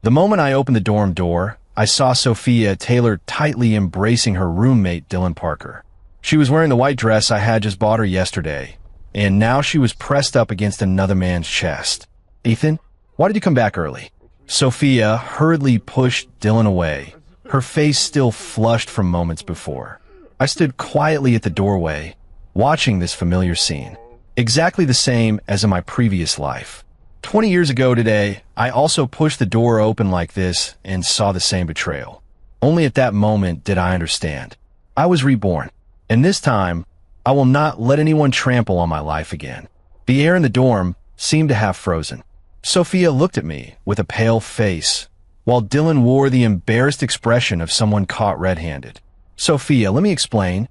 The moment I opened the dorm door, I saw Sophia Taylor tightly embracing her roommate, Dylan Parker. She was wearing the white dress I had just bought her yesterday, and now she was pressed up against another man's chest. "Ethan, why did you come back early?" Sophia hurriedly pushed Dylan away, her face still flushed from moments before. I stood quietly at the doorway, watching this familiar scene, exactly the same as in my previous life. 20 years ago today, I also pushed the door open like this and saw the same betrayal. Only at that moment did I understand. I was reborn, and this time, I will not let anyone trample on my life again. The air in the dorm seemed to have frozen. Sophia looked at me with a pale face, while Dylan wore the embarrassed expression of someone caught red-handed. "Sophia, let me explain."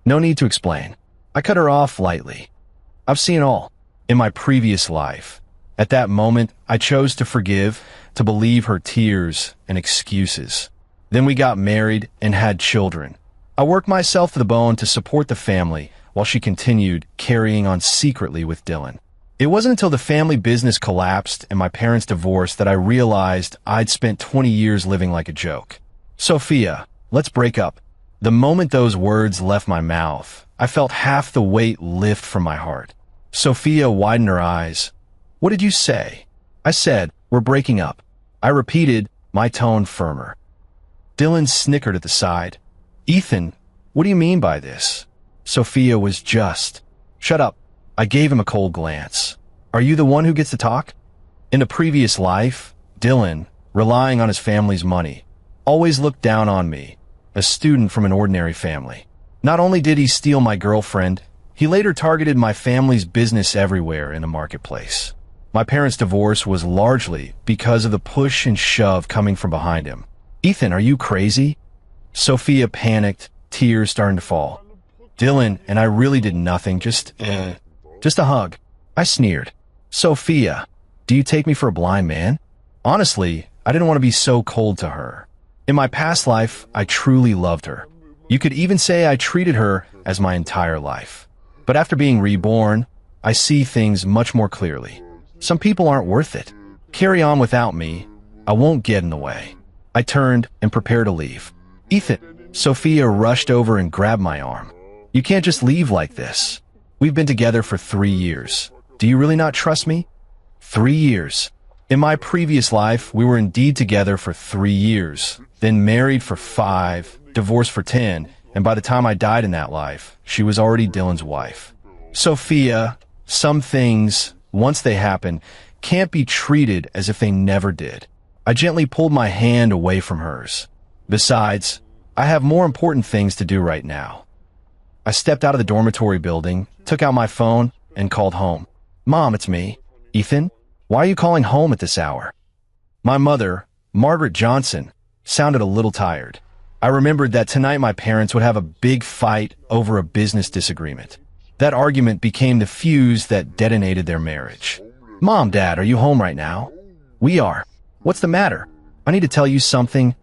"No need to explain." I cut her off lightly. "I've seen it all in my previous life." At that moment, I chose to forgive, to believe her tears and excuses. Then we got married and had children. I worked myself to the bone to support the family while she continued carrying on secretly with Dylan. It wasn't until the family business collapsed and my parents divorced that I realized I'd spent 20 years living like a joke. "Sophia, let's break up." The moment those words left my mouth, I felt half the weight lift from my heart. Sophia widened her eyes. "What did you say?" I said, "We're breaking up." I repeated, my tone firmer. Dylan snickered at the side. "Ethan, what do you mean by this?" Sophia was just. "Shut up." I gave him a cold glance. "Are you the one who gets to talk?" In a previous life, Dylan, relying on his family's money, always looked down on me, a student from an ordinary family. Not only did he steal my girlfriend, he later targeted my family's business everywhere in the marketplace. My parents' divorce was largely because of the push and shove coming from behind him. "Ethan, are you crazy?" Sophia panicked, tears starting to fall. "Dylan and I really did nothing, just a hug." I sneered. "Sophia, do you take me for a blind man?" Honestly, I didn't want to be so cold to her. In my past life, I truly loved her. You could even say I treated her as my entire life. But after being reborn, I see things much more clearly. Some people aren't worth it. Carry on without me. I won't get in the way. I turned and prepared to leave. "Ethan," Sophia rushed over and grabbed my arm. "You can't just leave like this. We've been together for 3 years. Do you really not trust me?" 3 years. In my previous life, we were indeed together for 3 years, then married for 5, divorced for 10, and by the time I died in that life, she was already Dylan's wife. "Sophia, some things, once they happen, can't be treated as if they never did." I gently pulled my hand away from hers. "Besides, I have more important things to do right now." I stepped out of the dormitory building, took out my phone, and called home. "Mom, it's me." "Ethan, why are you calling home at this hour?" My mother, Margaret Johnson, sounded a little tired. I remembered that tonight my parents would have a big fight over a business disagreement. That argument became the fuse that detonated their marriage. "Mom, Dad, are you home right now?" "We are." "What's the matter?" "I need to tell you something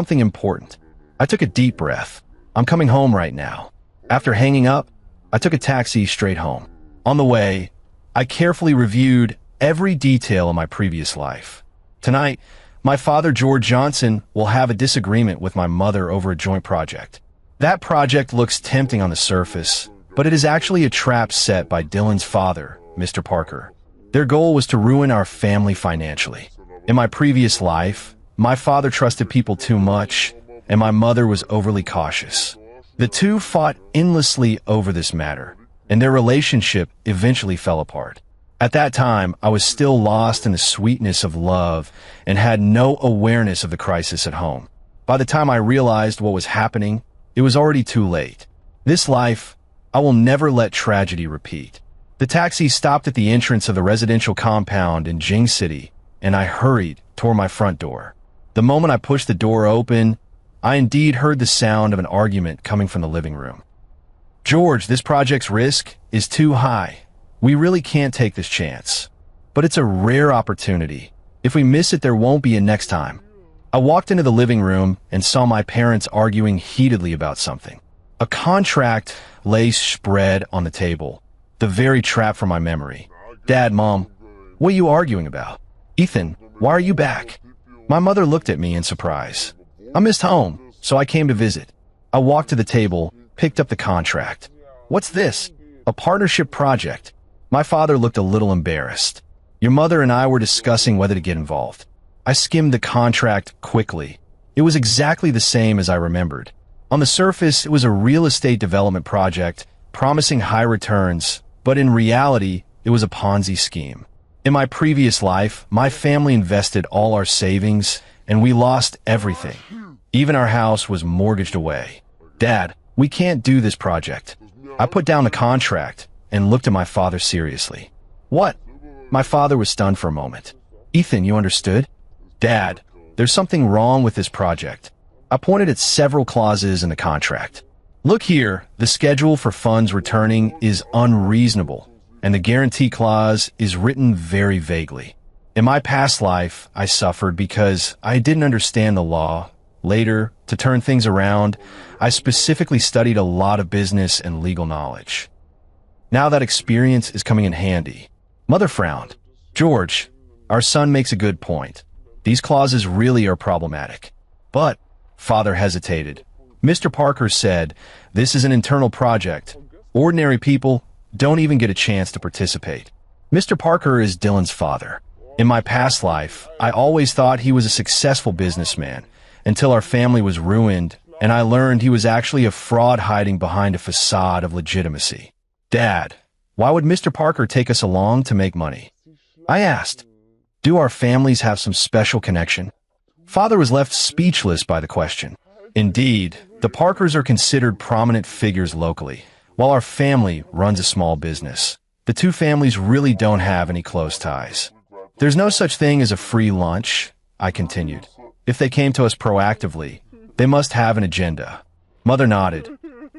important." I took a deep breath. "I'm coming home right now." After hanging up, I took a taxi straight home. On the way, I carefully reviewed every detail of my previous life. Tonight, my father, George Johnson, will have a disagreement with my mother over a joint project. That project looks tempting on the surface, but it is actually a trap set by Dylan's father, Mr. Parker. Their goal was to ruin our family financially. In my previous life, my father trusted people too much, and my mother was overly cautious. The two fought endlessly over this matter, and their relationship eventually fell apart. At that time, I was still lost in the sweetness of love and had no awareness of the crisis at home. By the time I realized what was happening, it was already too late. This life, I will never let tragedy repeat. The taxi stopped at the entrance of the residential compound in Jing City, and I hurried toward my front door. The moment I pushed the door open, I indeed heard the sound of an argument coming from the living room. "George, this project's risk is too high. We really can't take this chance. But it's a rare opportunity. If we miss it, there won't be a next time." I walked into the living room and saw my parents arguing heatedly about something. A contract lay spread on the table, the very trap for my memory. "Dad, Mom, what are you arguing about?" "Ethan, why are you back?" My mother looked at me in surprise. I missed home, so I came to visit. I walked to the table, picked up the contract. What's this? A partnership project. My father looked a little embarrassed. Your mother and I were discussing whether to get involved. I skimmed the contract quickly. It was exactly the same as I remembered. On the surface, it was a real estate development project, promising high returns, but in reality, it was a Ponzi scheme. In my previous life, my family invested all our savings, and we lost everything. Even our house was mortgaged away. Dad, we can't do this project. I put down the contract and looked at my father seriously. What? My father was stunned for a moment. Ethan, you understood? Dad, there's something wrong with this project. I pointed at several clauses in the contract. Look here, the schedule for funds returning is unreasonable, and the guarantee clause is written very vaguely. In my past life, I suffered because I didn't understand the law. Later, to turn things around, I specifically studied a lot of business and legal knowledge. Now that experience is coming in handy. Mother frowned. George, our son makes a good point. These clauses really are problematic. But, Father hesitated. Mr. Parker said, this is an internal project. Ordinary people don't even get a chance to participate. Mr. Parker is Dylan's father. In my past life, I always thought he was a successful businessman until our family was ruined and I learned he was actually a fraud hiding behind a facade of legitimacy. Dad, why would Mr. Parker take us along to make money? I asked. Do our families have some special connection? Father was left speechless by the question. Indeed, the Parkers are considered prominent figures locally, while our family runs a small business. The two families really don't have any close ties. There's no such thing as a free lunch, I continued. If they came to us proactively, they must have an agenda. Mother nodded.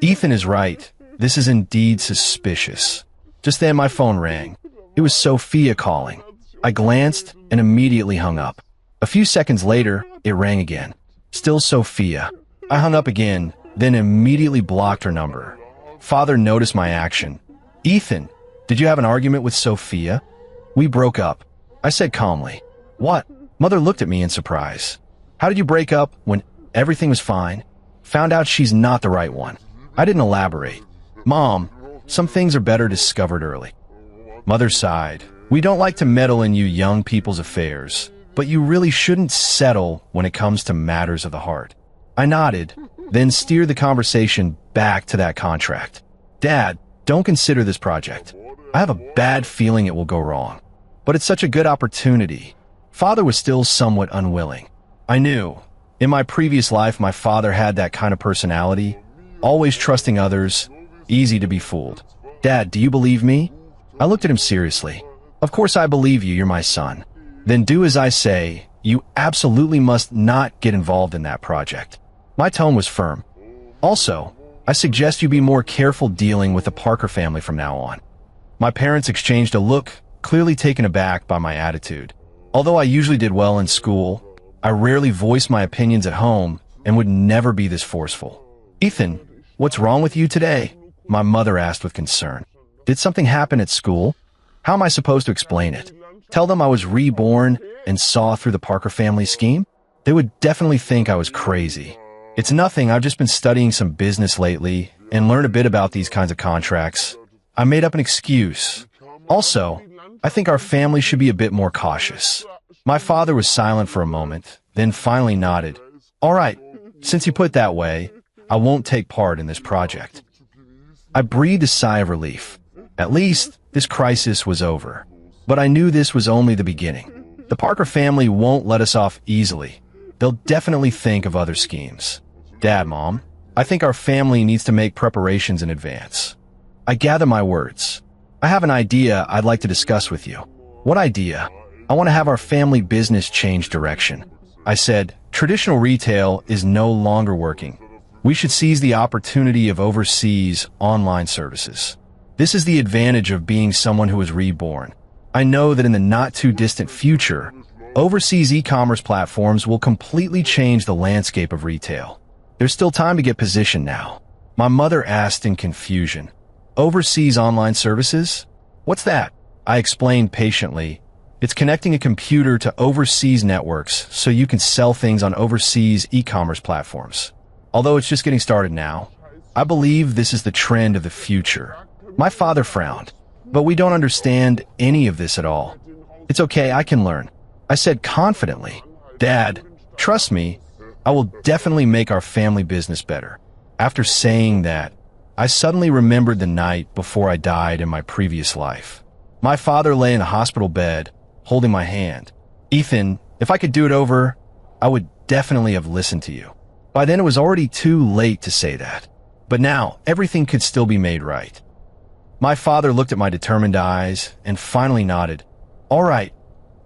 Ethan is right. This is indeed suspicious. Just then my phone rang. It was Sophia calling. I glanced and immediately hung up. A few seconds later, it rang again. Still Sophia. I hung up again, then immediately blocked her number. Father noticed my action. Ethan, did you have an argument with Sophia? We broke up. I said calmly. What? Mother looked at me in surprise. How did you break up when everything was fine? Found out she's not the right one. I didn't elaborate. Mom, some things are better discovered early. Mother sighed. We don't like to meddle in you young people's affairs, but you really shouldn't settle when it comes to matters of the heart. I nodded, then steered the conversation back to that contract. Dad, don't consider this project. I have a bad feeling it will go wrong. But it's such a good opportunity. Father was still somewhat unwilling. I knew. In my previous life, my father had that kind of personality, always trusting others, easy to be fooled. Dad, do you believe me? I looked at him seriously. Of course I believe you, you're my son. Then do as I say. You absolutely must not get involved in that project. My tone was firm. Also, I suggest you be more careful dealing with the Parker family from now on. My parents exchanged a look, clearly taken aback by my attitude. Although I usually did well in school, I rarely voiced my opinions at home and would never be this forceful. Ethan, what's wrong with you today? My mother asked with concern. Did something happen at school? How am I supposed to explain it? Tell them I was reborn and saw through the Parker family scheme? They would definitely think I was crazy. It's nothing, I've just been studying some business lately and learned a bit about these kinds of contracts. I made up an excuse. Also, I think our family should be a bit more cautious. My father was silent for a moment, then finally nodded. All right, since you put it that way, I won't take part in this project. I breathed a sigh of relief. At least, this crisis was over. But I knew this was only the beginning. The Parker family won't let us off easily. They'll definitely think of other schemes. Dad, Mom, I think our family needs to make preparations in advance. I gather my words. I have an idea I'd like to discuss with you. What idea? I want to have our family business change direction. I said, traditional retail is no longer working. We should seize the opportunity of overseas online services. This is the advantage of being someone who is reborn. I know that in the not-too-distant future, overseas e-commerce platforms will completely change the landscape of retail. There's still time to get positioned now. My mother asked in confusion. Overseas online services? What's that? I explained patiently. It's connecting a computer to overseas networks so you can sell things on overseas e-commerce platforms. Although it's just getting started now, I believe this is the trend of the future. My father frowned, but we don't understand any of this at all. It's okay, I can learn. I said confidently, Dad, trust me, I will definitely make our family business better. After saying that, I suddenly remembered the night before I died in my previous life. My father lay in a hospital bed, holding my hand. Ethan, if I could do it over, I would definitely have listened to you. By then it was already too late to say that. But now, everything could still be made right. My father looked at my determined eyes and finally nodded. All right,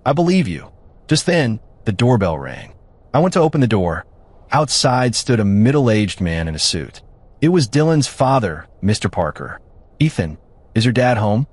I believe you. Just then, the doorbell rang. I went to open the door. Outside stood a middle-aged man in a suit. It was Dylan's father, Mr. Parker. Ethan, is your dad home?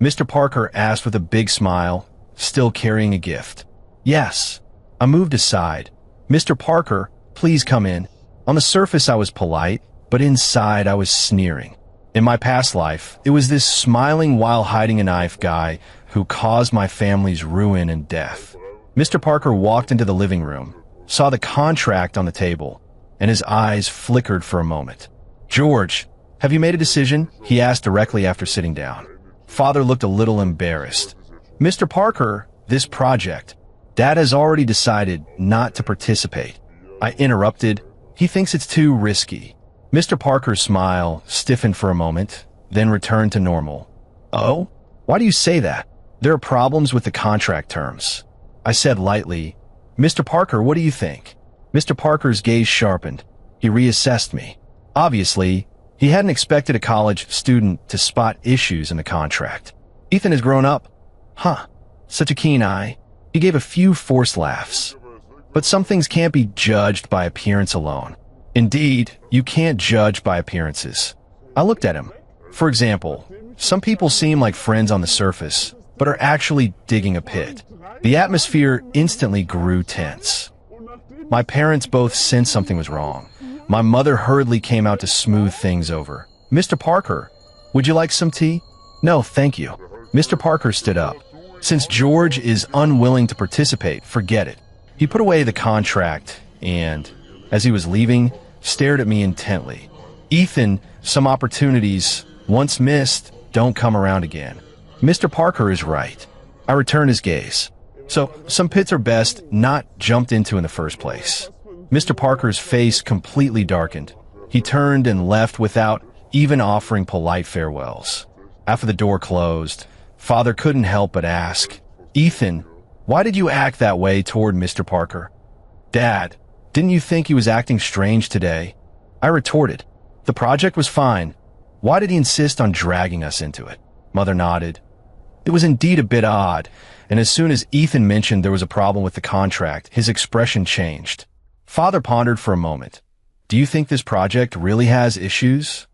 Mr. Parker asked with a big smile, still carrying a gift. Yes. I moved aside. Mr. Parker, please come in. On the surface, I was polite, but inside I was sneering. In my past life, it was this smiling while hiding a knife guy who caused my family's ruin and death. Mr. Parker walked into the living room, saw the contract on the table, and his eyes flickered for a moment. George, have you made a decision? He asked directly after sitting down. Father looked a little embarrassed. Mr. Parker, this project, Dad has already decided not to participate. I interrupted. He thinks it's too risky. Mr. Parker's smile stiffened for a moment, then returned to normal. Oh? Why do you say that? There are problems with the contract terms. I said lightly, Mr. Parker, what do you think? Mr. Parker's gaze sharpened. He reassessed me. Obviously, he hadn't expected a college student to spot issues in the contract. Ethan has grown up. Huh, such a keen eye. He gave a few forced laughs. But some things can't be judged by appearance alone. Indeed, you can't judge by appearances. I looked at him. For example, some people seem like friends on the surface, but are actually digging a pit. The atmosphere instantly grew tense. My parents both sensed something was wrong. My mother hurriedly came out to smooth things over. Mr. Parker, would you like some tea? No, thank you. Mr. Parker stood up. Since George is unwilling to participate, forget it. He put away the contract and, as he was leaving, stared at me intently. Ethan, some opportunities, once missed, don't come around again. Mr. Parker is right. I returned his gaze. So, some pits are best not jumped into in the first place. Mr. Parker's face completely darkened. He turned and left without even offering polite farewells. After the door closed, Father couldn't help but ask, Ethan, why did you act that way toward Mr. Parker? Dad, didn't you think he was acting strange today? I retorted, the project was fine. Why did he insist on dragging us into it? Mother nodded. It was indeed a bit odd, and as soon as Ethan mentioned there was a problem with the contract, his expression changed. Father pondered for a moment. Do you think this project really has issues?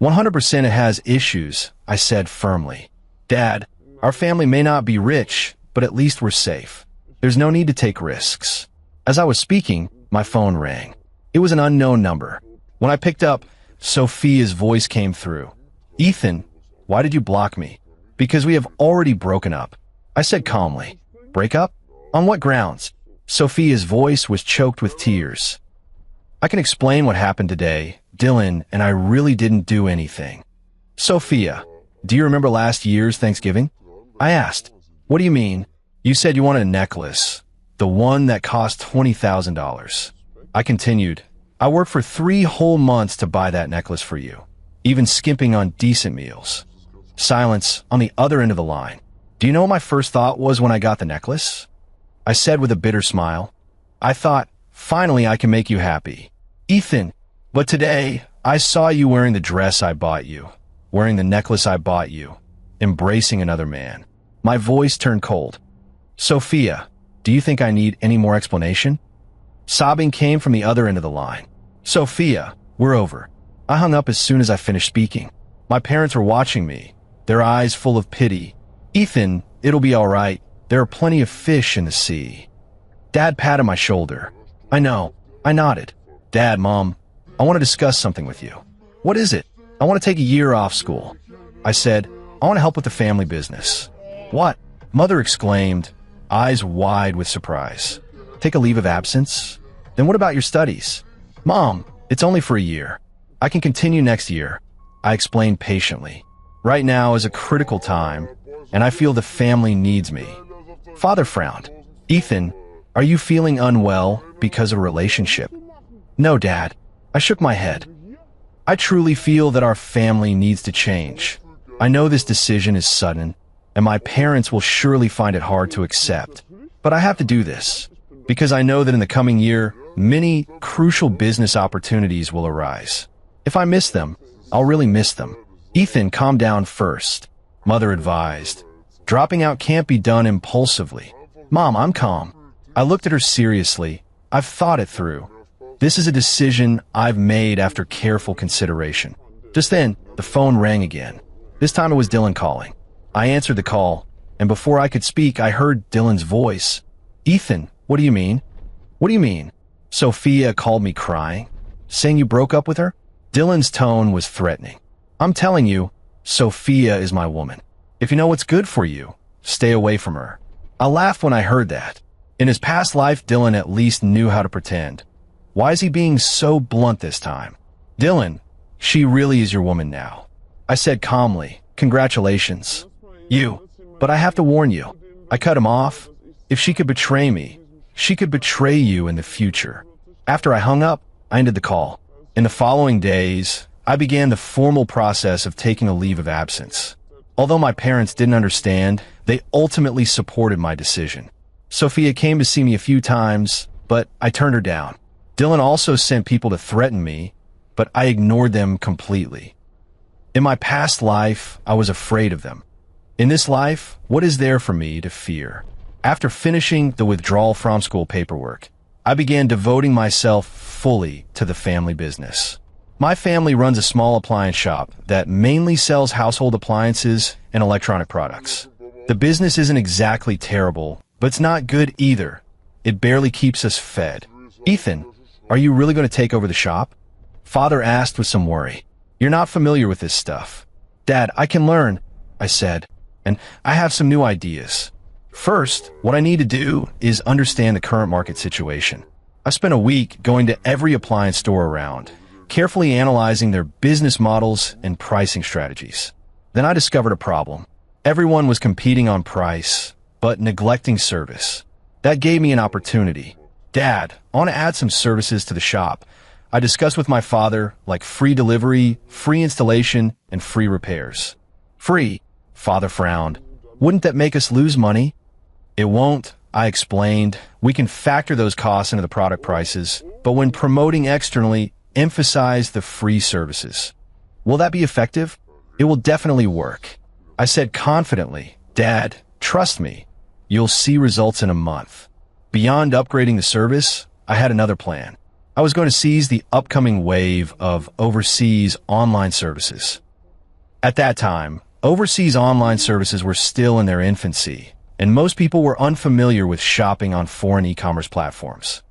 100% it has issues, I said firmly. Dad, our family may not be rich, but at least we're safe. There's no need to take risks. As I was speaking, my phone rang. It was an unknown number. When I picked up, Sophia's voice came through. Ethan, why did you block me? Because we have already broken up. I said calmly. Break up? On what grounds? Sophia's voice was choked with tears. I can explain what happened today. Dylan and I really didn't do anything. Sophia, do you remember last year's Thanksgiving? I asked. What do you mean? You said you wanted a necklace. The one that cost $20,000. I continued. I worked for 3 whole months to buy that necklace for you, even skimping on decent meals. Silence on the other end of the line. Do you know what my first thought was when I got the necklace? I said with a bitter smile. I thought, finally I can make you happy. Ethan, but today I saw you wearing the dress I bought you, wearing the necklace I bought you, embracing another man. My voice turned cold. Sophia, do you think I need any more explanation? Sobbing came from the other end of the line. Sophia, we're over. I hung up as soon as I finished speaking. My parents were watching me, their eyes full of pity. Ethan, it'll be all right. There are plenty of fish in the sea. Dad patted my shoulder. I know. I nodded. Dad, Mom, I want to discuss something with you. What is it? I want to take a year off school. I said, I want to help with the family business. What? Mother exclaimed, eyes wide with surprise. Take a leave of absence? Then what about your studies? Mom, it's only for a year. I can continue next year, I explained patiently. Right now is a critical time, and I feel the family needs me. Father frowned. Ethan, are you feeling unwell because of a relationship? No, Dad. I shook my head. I truly feel that our family needs to change. I know this decision is sudden, and my parents will surely find it hard to accept. But I have to do this, because I know that in the coming year, many crucial business opportunities will arise. If I miss them, I'll really miss them. Ethan, calm down first, Mother advised. Dropping out can't be done impulsively. Mom, I'm calm. I looked at her seriously. I've thought it through. This is a decision I've made after careful consideration. Just then, the phone rang again. This time it was Dylan calling. I answered the call, and before I could speak, I heard Dylan's voice. Ethan, what do you mean? What do you mean? Sophia called me crying, saying you broke up with her? Dylan's tone was threatening. I'm telling you, Sophia is my woman. If you know what's good for you, stay away from her. I laughed when I heard that. In his past life, Dylan at least knew how to pretend. Why is he being so blunt this time? Dylan, she really is your woman now. I said calmly, congratulations. But I have to warn you. I cut him off. If she could betray me, she could betray you in the future. After I hung up, I ended the call. In the following days, I began the formal process of taking a leave of absence. Although my parents didn't understand, they ultimately supported my decision. Sophia came to see me a few times, but I turned her down. Dylan also sent people to threaten me, but I ignored them completely. In my past life, I was afraid of them. In this life, what is there for me to fear? After finishing the withdrawal from school paperwork, I began devoting myself fully to the family business. My family runs a small appliance shop that mainly sells household appliances and electronic products. The business isn't exactly terrible, but it's not good either. It barely keeps us fed. Ethan, are you really going to take over the shop? Father asked with some worry. You're not familiar with this stuff. Dad, I can learn, I said, and I have some new ideas. First, what I need to do is understand the current market situation. I spent a week going to every appliance store around, carefully analyzing their business models and pricing strategies. Then I discovered a problem. Everyone was competing on price, but neglecting service. That gave me an opportunity. Dad, I want to add some services to the shop. I discussed with my father, like free delivery, free installation, and free repairs. Free? Father frowned. Wouldn't that make us lose money? It won't, I explained. We can factor those costs into the product prices, but when promoting externally, emphasize the free services. Will that be effective? It will definitely work. I said confidently, Dad, trust me. You'll see results in a month. Beyond upgrading the service, I had another plan. I was going to seize the upcoming wave of overseas online services. At that time, overseas online services were still in their infancy, and most people were unfamiliar with shopping on foreign e-commerce platforms.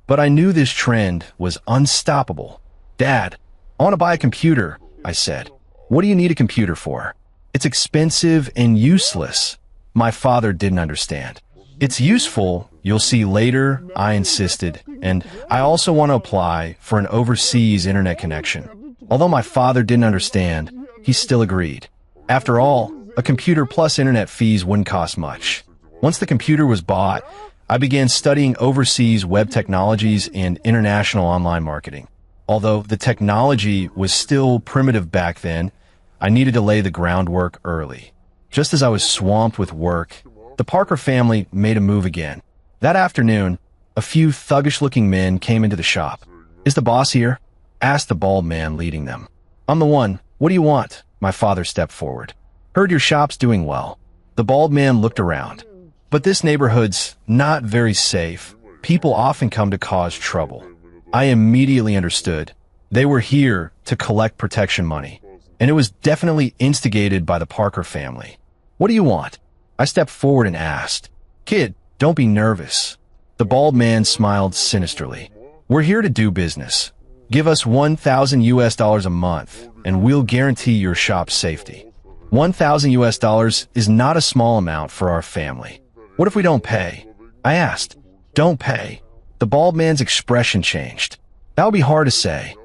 But I knew this trend was unstoppable. Dad, I want to buy a computer, I said. What do you need a computer for? It's expensive and useless. My father didn't understand. It's useful, you'll see later, I insisted, and I also want to apply for an overseas internet connection. Although my father didn't understand, he still agreed. After all, a computer plus internet fees wouldn't cost much. Once the computer was bought, I began studying overseas web technologies and international online marketing. Although the technology was still primitive back then, I needed to lay the groundwork early. Just as I was swamped with work, the Parker family made a move again. That afternoon, a few thuggish-looking men came into the shop. Is the boss here? Asked the bald man leading them. I'm the one. What do you want? My father stepped forward. Heard your shop's doing well. The bald man looked around. But this neighborhood's not very safe. People often come to cause trouble. I immediately understood. They were here to collect protection money. And it was definitely instigated by the Parker family. What do you want? I stepped forward and asked. Kid, don't be nervous. The bald man smiled sinisterly. We're here to do business. Give us $1,000 a month, and we'll guarantee your shop's safety. $1,000 US is not a small amount for our family. What if we don't pay? I asked. Don't pay. The bald man's expression changed. That would be hard to say.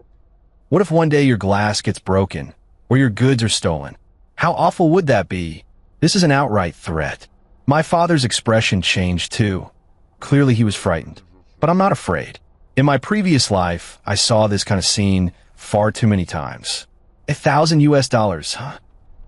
What if one day your glass gets broken, or your goods are stolen? How awful would that be? This is an outright threat. My father's expression changed too. Clearly he was frightened. But I'm not afraid. In my previous life, I saw this kind of scene far too many times. $1,000 US, huh?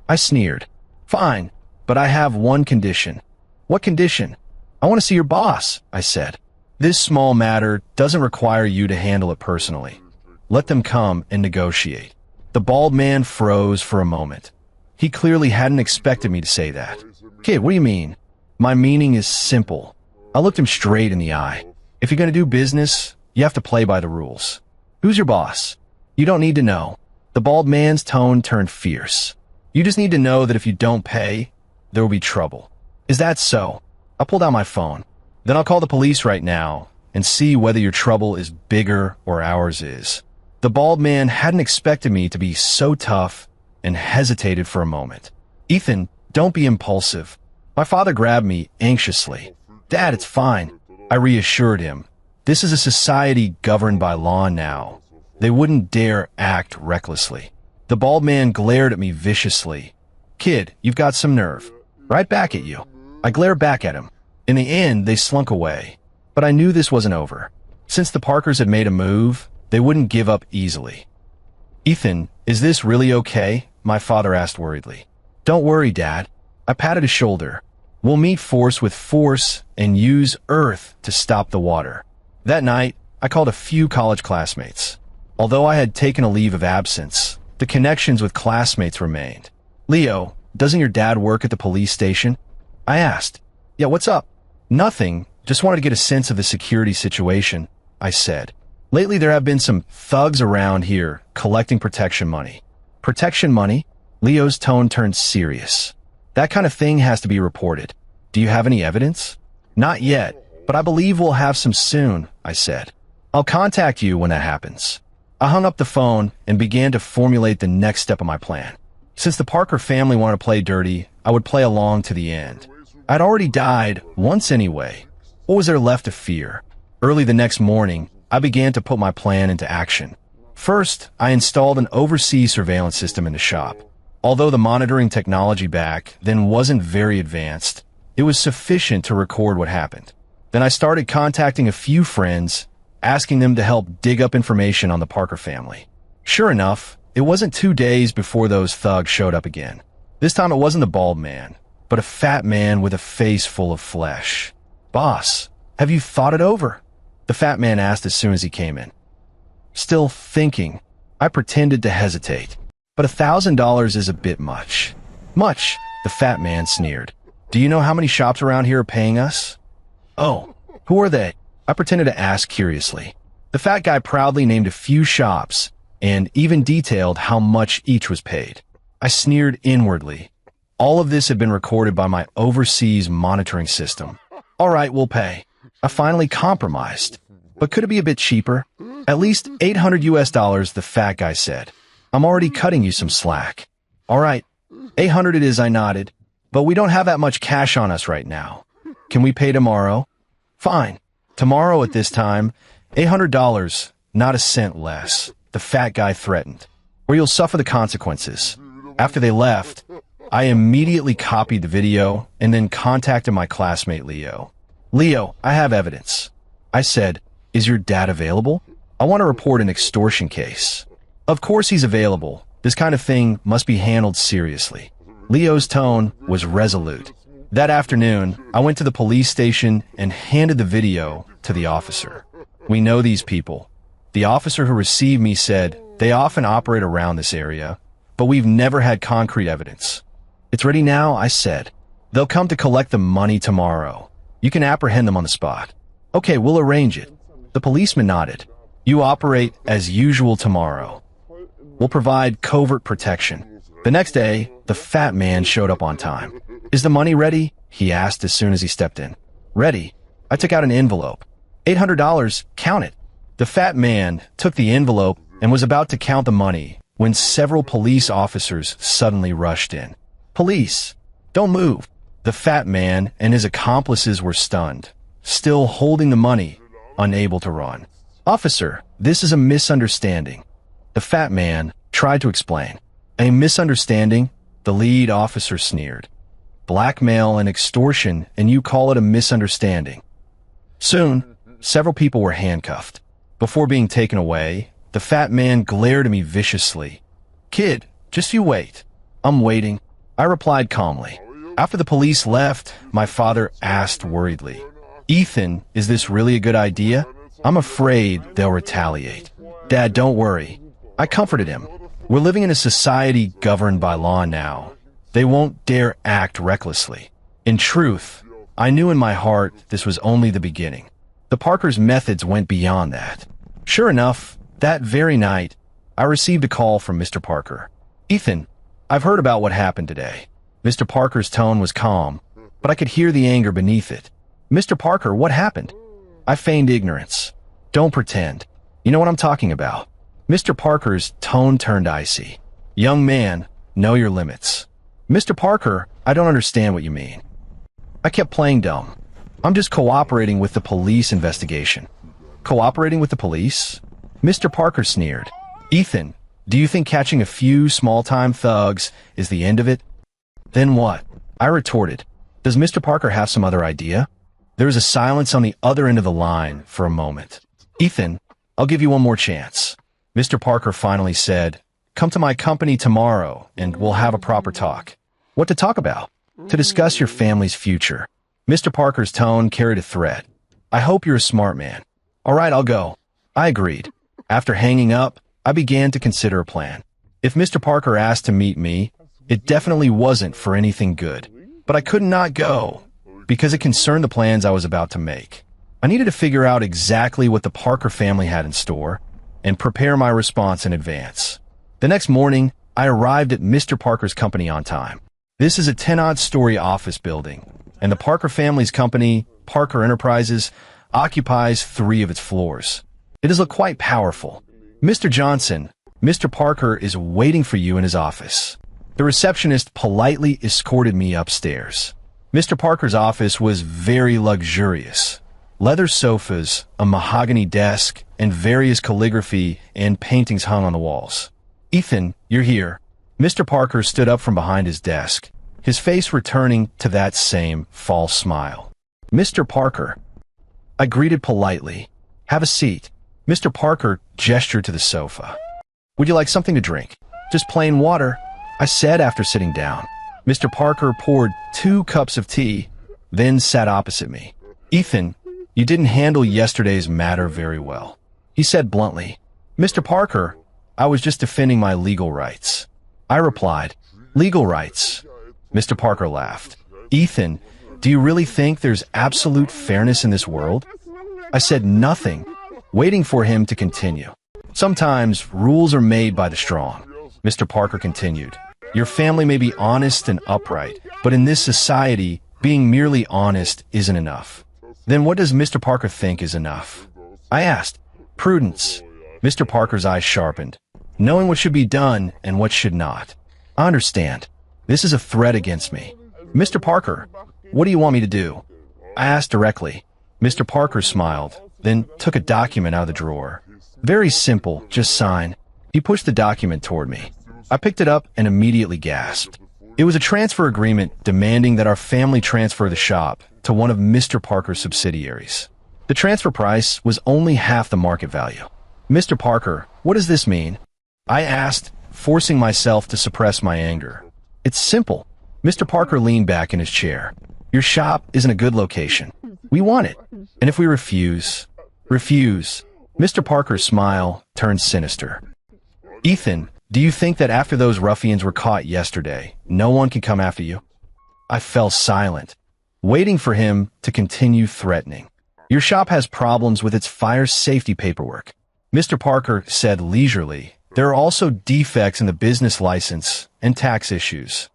I sneered. Fine, but I have one condition. What condition? I want to see your boss, I said. This small matter doesn't require you to handle it personally. Let them come and negotiate. The bald man froze for a moment. He clearly hadn't expected me to say that. Kid, what do you mean? My meaning is simple. I looked him straight in the eye. If you're going to do business, you have to play by the rules. Who's your boss? You don't need to know. The bald man's tone turned fierce. You just need to know that if you don't pay, there will be trouble. Is that so? I pulled out my phone. Then I'll call the police right now and see whether your trouble is bigger or ours is. The bald man hadn't expected me to be so tough and hesitated for a moment. Ethan, don't be impulsive. My father grabbed me anxiously. Dad, it's fine. I reassured him. This is a society governed by law now. They wouldn't dare act recklessly. The bald man glared at me viciously. Kid, you've got some nerve. Right back at you. I glared back at him. In the end, they slunk away. But I knew this wasn't over. Since the Parkers had made a move, they wouldn't give up easily. Ethan, is this really okay? My father asked worriedly. Don't worry, Dad. I patted his shoulder. We'll meet force with force and use earth to stop the water. That night, I called a few college classmates. Although I had taken a leave of absence, the connections with classmates remained. Leo, doesn't your dad work at the police station? I asked. Yeah, what's up? Nothing. Just wanted to get a sense of the security situation, I said. Lately, there have been some thugs around here collecting protection money. Protection money? Leo's tone turned serious. That kind of thing has to be reported. Do you have any evidence? Not yet, but I believe we'll have some soon, I said. I'll contact you when that happens. I hung up the phone and began to formulate the next step of my plan. Since the Parker family wanted to play dirty, I would play along to the end. I'd already died once anyway. What was there left to fear? Early the next morning, I began to put my plan into action. First, I installed an overseas surveillance system in the shop. Although the monitoring technology back then wasn't very advanced, it was sufficient to record what happened. Then I started contacting a few friends, asking them to help dig up information on the Parker family. Sure enough, it wasn't 2 days before those thugs showed up again. This time it wasn't the bald man, but a fat man with a face full of flesh. Boss, have you thought it over? The fat man asked as soon as he came in. Still thinking, I pretended to hesitate. But $1,000 is a bit much. Much, the fat man sneered. Do you know how many shops around here are paying us? Oh, who are they? I pretended to ask curiously. The fat guy proudly named a few shops and even detailed how much each was paid. I sneered inwardly. All of this had been recorded by my overseas monitoring system. All right, we'll pay. I finally compromised. But could it be a bit cheaper? At least $800 US, the fat guy said. I'm already cutting you some slack. All right, 800 it is, I nodded. But we don't have that much cash on us right now. Can we pay tomorrow? Fine. Tomorrow at this time, $800, not a cent less, the fat guy threatened. Or you'll suffer the consequences. After they left, I immediately copied the video and then contacted my classmate Leo. Leo, I have evidence. I said, is your dad available? I want to report an extortion case. Of course he's available. This kind of thing must be handled seriously. Leo's tone was resolute. That afternoon, I went to the police station and handed the video to the officer. We know these people. The officer who received me said they often operate around this area, but we've never had concrete evidence. It's ready now, I said. They'll come to collect the money tomorrow. You can apprehend them on the spot. Okay, we'll arrange it. The policeman nodded. You operate as usual tomorrow. We'll provide covert protection. The next day, the fat man showed up on time. Is the money ready? He asked as soon as he stepped in. Ready. I took out an envelope. $800, count it. The fat man took the envelope and was about to count the money when several police officers suddenly rushed in. Police! Don't move! The fat man and his accomplices were stunned, still holding the money, unable to run. Officer, this is a misunderstanding. The fat man tried to explain. A misunderstanding? The lead officer sneered. Blackmail and extortion, and you call it a misunderstanding. Soon, several people were handcuffed. Before being taken away, the fat man glared at me viciously. Kid, just you wait. I'm waiting, I replied calmly. After the police left, my father asked worriedly, Ethan, is this really a good idea? I'm afraid they'll retaliate. Dad, don't worry. I comforted him. We're living in a society governed by law now. They won't dare act recklessly. In truth, I knew in my heart this was only the beginning. The Parkers' methods went beyond that. Sure enough, that very night, I received a call from Mr. Parker. Ethan, I've heard about what happened today. Mr. Parker's tone was calm, but I could hear the anger beneath it. Mr. Parker, what happened? I feigned ignorance. Don't pretend. You know what I'm talking about. Mr. Parker's tone turned icy. Young man, know your limits. Mr. Parker, I don't understand what you mean. I kept playing dumb. I'm just cooperating with the police investigation. Cooperating with the police? Mr. Parker sneered. Ethan, do you think catching a few small-time thugs is the end of it? Then what? I retorted. Does Mr. Parker have some other idea? There was a silence on the other end of the line for a moment. Ethan, I'll give you one more chance. Mr. Parker finally said, come to my company tomorrow and we'll have a proper talk. What to talk about? To discuss your family's future. Mr. Parker's tone carried a threat. I hope you're a smart man. All right, I'll go. I agreed. After hanging up, I began to consider a plan. If Mr. Parker asked to meet me, it definitely wasn't for anything good. But I could not go, because it concerned the plans I was about to make. I needed to figure out exactly what the Parker family had in store, and prepare my response in advance. The next morning, I arrived at Mr. Parker's company on time. This is a 10-odd-story office building, and the Parker family's company, Parker Enterprises, occupies 3 of its floors. It is quite powerful. Mr. Johnson, Mr. Parker is waiting for you in his office. The receptionist politely escorted me upstairs. Mr. Parker's office was very luxurious. Leather sofas, a mahogany desk, and various calligraphy and paintings hung on the walls. Ethan, you're here. Mr. Parker stood up from behind his desk, his face returning to that same false smile. Mr. Parker. I greeted politely. Have a seat. Mr. Parker gestured to the sofa. Would you like something to drink? Just plain water, I said after sitting down. Mr. Parker poured 2 cups of tea, then sat opposite me. Ethan, you didn't handle yesterday's matter very well, he said bluntly. Mr. Parker, I was just defending my legal rights. I replied, legal rights? Mr. Parker laughed. Ethan, do you really think there's absolute fairness in this world? I said nothing, waiting for him to continue. Sometimes rules are made by the strong. Mr. Parker continued. Your family may be honest and upright, but in this society, being merely honest isn't enough. Then what does Mr. Parker think is enough? I asked. Prudence. Mr. Parker's eyes sharpened. Knowing what should be done and what should not. I understand. This is a threat against me. Mr. Parker, what do you want me to do? I asked directly. Mr. Parker smiled, then took a document out of the drawer. Very simple, just sign. He pushed the document toward me. I picked it up and immediately gasped. It was a transfer agreement demanding that our family transfer the shop to one of Mr. Parker's subsidiaries. The transfer price was only half the market value. Mr. Parker, what does this mean? I asked, forcing myself to suppress my anger. It's simple. Mr. Parker leaned back in his chair. Your shop isn't a good location. We want it. And if we refuse... Mr. Parker's smile turned sinister. Ethan, do you think that after those ruffians were caught yesterday, no one can come after you? I fell silent, waiting for him to continue threatening. Your shop has problems with its fire safety paperwork. Mr. Parker said leisurely, there are also defects in the business license and tax issues.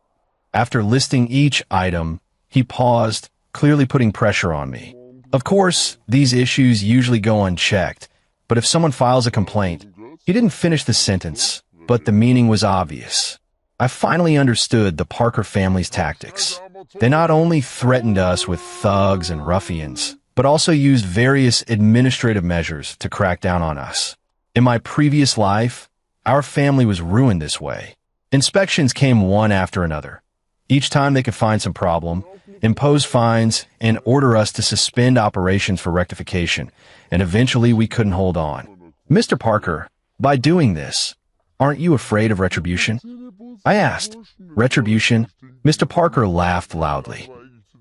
After listing each item, he paused, clearly putting pressure on me. Of course, these issues usually go unchecked, but if someone files a complaint, he didn't finish the sentence, but the meaning was obvious. I finally understood the Parker family's tactics. They not only threatened us with thugs and ruffians, but also used various administrative measures to crack down on us. In my previous life, our family was ruined this way. Inspections came one after another. Each time they could find some problem, impose fines, and order us to suspend operations for rectification, and eventually we couldn't hold on. Mr. Parker, by doing this, aren't you afraid of retribution? I asked. Retribution? Mr. Parker laughed loudly.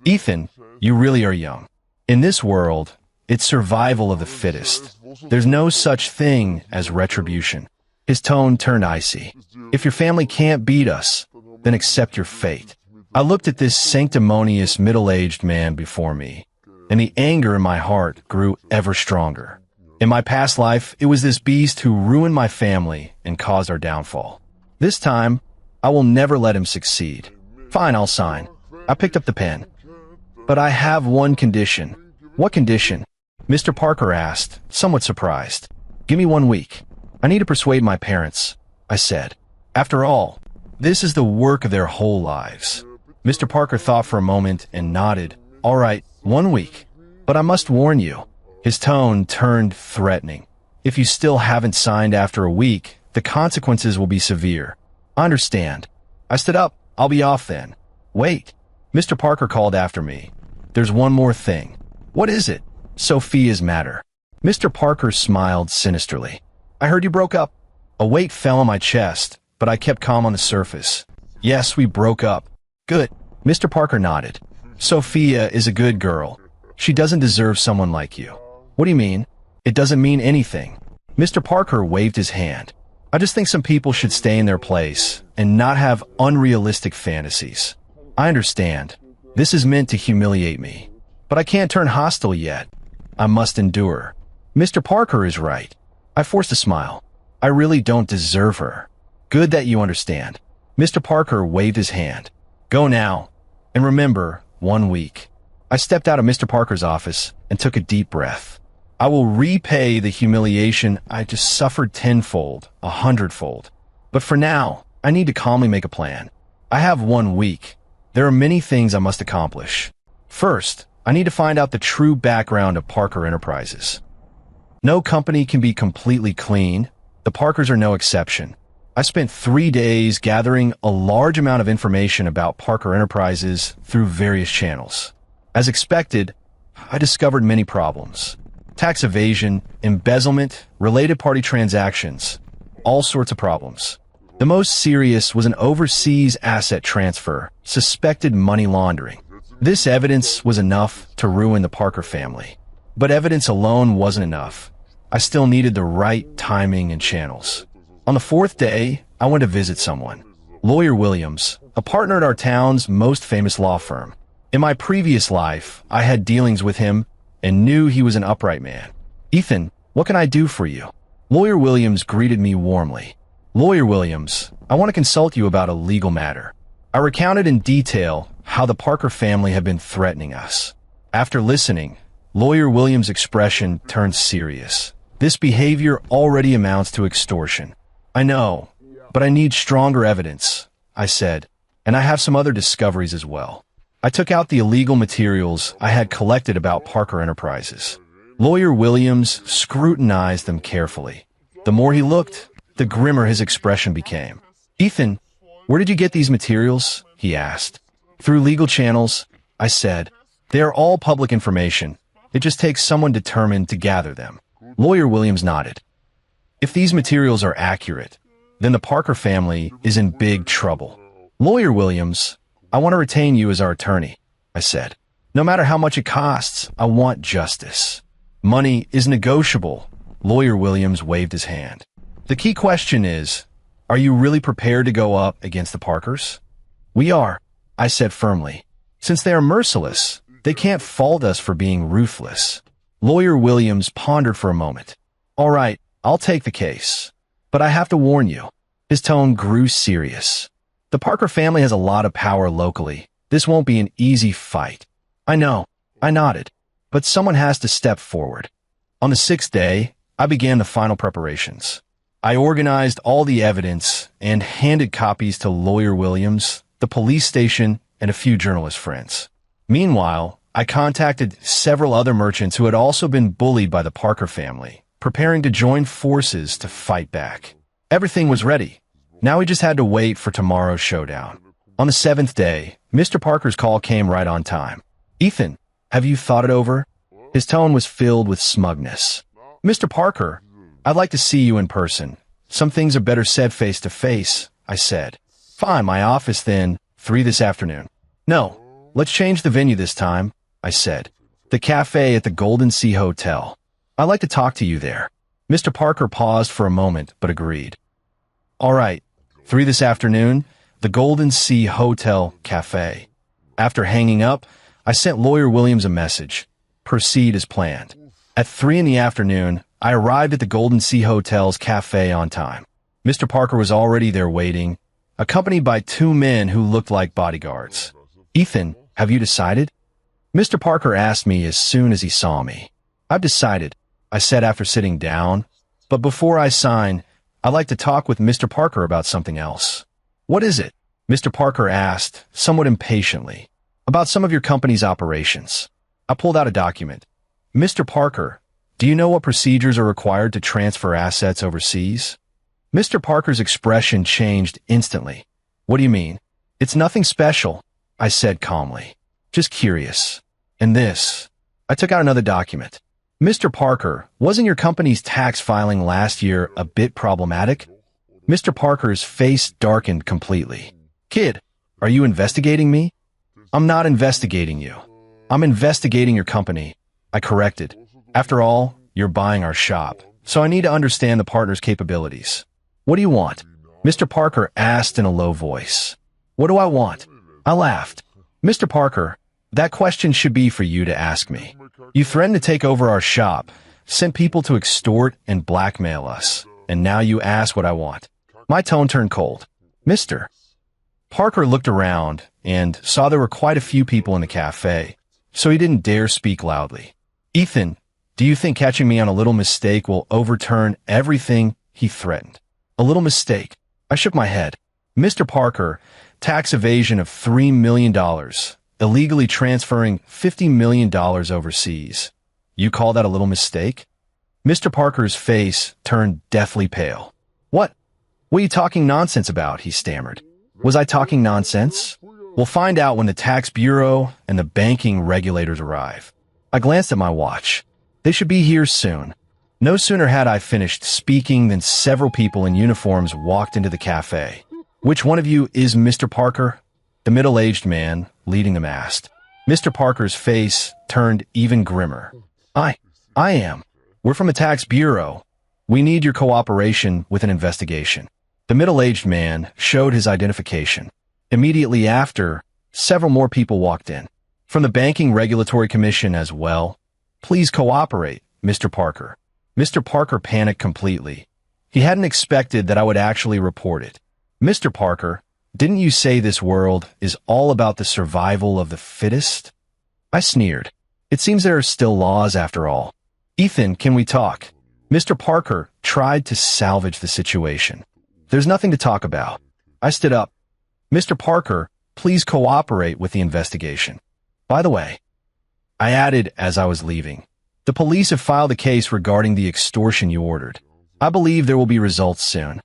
Ethan, you really are young. In this world, it's survival of the fittest. There's no such thing as retribution. His tone turned icy. If your family can't beat us, then accept your fate. I looked at this sanctimonious middle-aged man before me, and the anger in my heart grew ever stronger. In my past life, it was this beast who ruined my family and caused our downfall. This time, I will never let him succeed. Fine, I'll sign. I picked up the pen. But I have one condition. What condition? Mr. Parker asked, somewhat surprised. Give me 1 week. I need to persuade my parents, I said. After all, this is the work of their whole lives. Mr. Parker thought for a moment and nodded. All right, 1 week. But I must warn you. His tone turned threatening. If you still haven't signed after a week, the consequences will be severe. I understand. I stood up. I'll be off then. Wait. Mr. Parker called after me. There's one more thing. What is it? Sophia's matter. Mr. Parker smiled sinisterly. I heard you broke up. A weight fell on my chest, but I kept calm on the surface. Yes, we broke up. Good. Mr. Parker nodded. Sophia is a good girl. She doesn't deserve someone like you. What do you mean? It doesn't mean anything. Mr. Parker waved his hand. I just think some people should stay in their place and not have unrealistic fantasies. I understand. This is meant to humiliate me. But I can't turn hostile yet. I must endure. Mr. Parker is right. I forced a smile. I really don't deserve her. Good that you understand. Mr. Parker waved his hand. Go now. And remember, 1 week. I stepped out of Mr. Parker's office and took a deep breath. I will repay the humiliation I just suffered tenfold, 100-fold. But for now, I need to calmly make a plan. I have 1 week. There are many things I must accomplish. First, I need to find out the true background of Parker Enterprises. No company can be completely clean. The Parkers are no exception. I spent 3 days gathering a large amount of information about Parker Enterprises through various channels. As expected, I discovered many problems. Tax evasion, embezzlement, related party transactions, all sorts of problems. The most serious was an overseas asset transfer, suspected money laundering. This evidence was enough to ruin the Parker family. But evidence alone wasn't enough. I still needed the right timing and channels. On the 4th day, I went to visit someone. Lawyer Williams, a partner at our town's most famous law firm. In my previous life, I had dealings with him and knew he was an upright man. Ethan, what can I do for you? Lawyer Williams greeted me warmly. Lawyer Williams, I want to consult you about a legal matter. I recounted in detail how the Parker family had been threatening us. After listening, Lawyer Williams' expression turned serious. This behavior already amounts to extortion. I know, but I need stronger evidence, I said, and I have some other discoveries as well. I took out the illegal materials I had collected about Parker Enterprises. Lawyer Williams scrutinized them carefully. The more he looked, the grimmer his expression became. Ethan, where did you get these materials? He asked. Through legal channels, I said. They are all public information. It just takes someone determined to gather them. Lawyer Williams nodded. If these materials are accurate, then the Parker family is in big trouble. Lawyer Williams, I want to retain you as our attorney, I said. No matter how much it costs, I want justice. Money is negotiable. Lawyer Williams waved his hand. The key question is, are you really prepared to go up against the Parkers? We are, I said firmly. Since they are merciless, they can't fault us for being ruthless. Lawyer Williams pondered for a moment. All right, I'll take the case. But I have to warn you. His tone grew serious. The Parker family has a lot of power locally. This won't be an easy fight. I know. I nodded. But someone has to step forward. On the 6th day, I began the final preparations. I organized all the evidence and handed copies to Lawyer Williams, the police station, and a few journalist friends. Meanwhile, I contacted several other merchants who had also been bullied by the Parker family, preparing to join forces to fight back. Everything was ready. Now we just had to wait for tomorrow's showdown. On the 7th day, Mr. Parker's call came right on time. "Ethan, have you thought it over?" His tone was filled with smugness. "Mr. Parker, I'd like to see you in person. Some things are better said face to face," I said. "Fine, my office then, 3 this afternoon." "No, let's change the venue this time," I said. "The cafe at the Golden Sea Hotel. I'd like to talk to you there." Mr. Parker paused for a moment, but agreed. "All right, 3 this afternoon, the Golden Sea Hotel Cafe." After hanging up, I sent Lawyer Williams a message. "Proceed as planned." At 3 in the afternoon, I arrived at the Golden Sea Hotel's cafe on time. Mr. Parker was already there waiting, accompanied by 2 men who looked like bodyguards. "Ethan, have you decided?" Mr. Parker asked me as soon as he saw me. "I've decided," I said after sitting down. "But before I sign, I'd like to talk with Mr. Parker about something else." "What is it?" Mr. Parker asked, somewhat impatiently. "About some of your company's operations." I pulled out a document. "Mr. Parker, do you know what procedures are required to transfer assets overseas?" Mr. Parker's expression changed instantly. "What do you mean?" "It's nothing special," I said calmly. "Just curious." "And this?" I took out another document. "Mr. Parker, wasn't your company's tax filing last year a bit problematic?" Mr. Parker's face darkened completely. "Kid, are you investigating me?" "I'm not investigating you. I'm investigating your company," I corrected. "After all, you're buying our shop, so I need to understand the partner's capabilities." "What do you want?" Mr. Parker asked in a low voice. "What do I want?" I laughed. "Mr. Parker, that question should be for you to ask me. You threatened to take over our shop, sent people to extort and blackmail us, and now you ask what I want." My tone turned cold. "Mr. Parker looked around and saw there were quite a few people in the cafe, so he didn't dare speak loudly. "Ethan, do you think catching me on a little mistake will overturn everything?" he threatened. "A little mistake?" I shook my head. "Mr. Parker, tax evasion of $3 million, illegally transferring $50 million overseas. You call that a little mistake?" Mr. Parker's face turned deathly pale. What are you talking nonsense about?" he stammered. "Was I talking nonsense? We'll find out when the tax bureau and the banking regulators arrive." I glanced at my watch. They should be here soon. No sooner had I finished speaking than several people in uniforms walked into the cafe. "Which one of you is Mr. Parker?" The middle-aged man leading them asked. Mr. Parker's face turned even grimmer. I am. We're from the tax bureau. We need your cooperation with an investigation." The middle-aged man showed his identification. Immediately after, several more people walked in. "From the Banking Regulatory Commission as well. Please cooperate, Mr. Parker." Mr. Parker panicked completely. He hadn't expected that I would actually report it. "Mr. Parker, didn't you say this world is all about the survival of the fittest?" I sneered. "It seems there are still laws after all." "Ethan, can we talk?" Mr. Parker tried to salvage the situation. "There's nothing to talk about." I stood up. "Mr. Parker, please cooperate with the investigation. By the way," I added as I was leaving, "the police have filed a case regarding the extortion you ordered. I believe there will be results soon."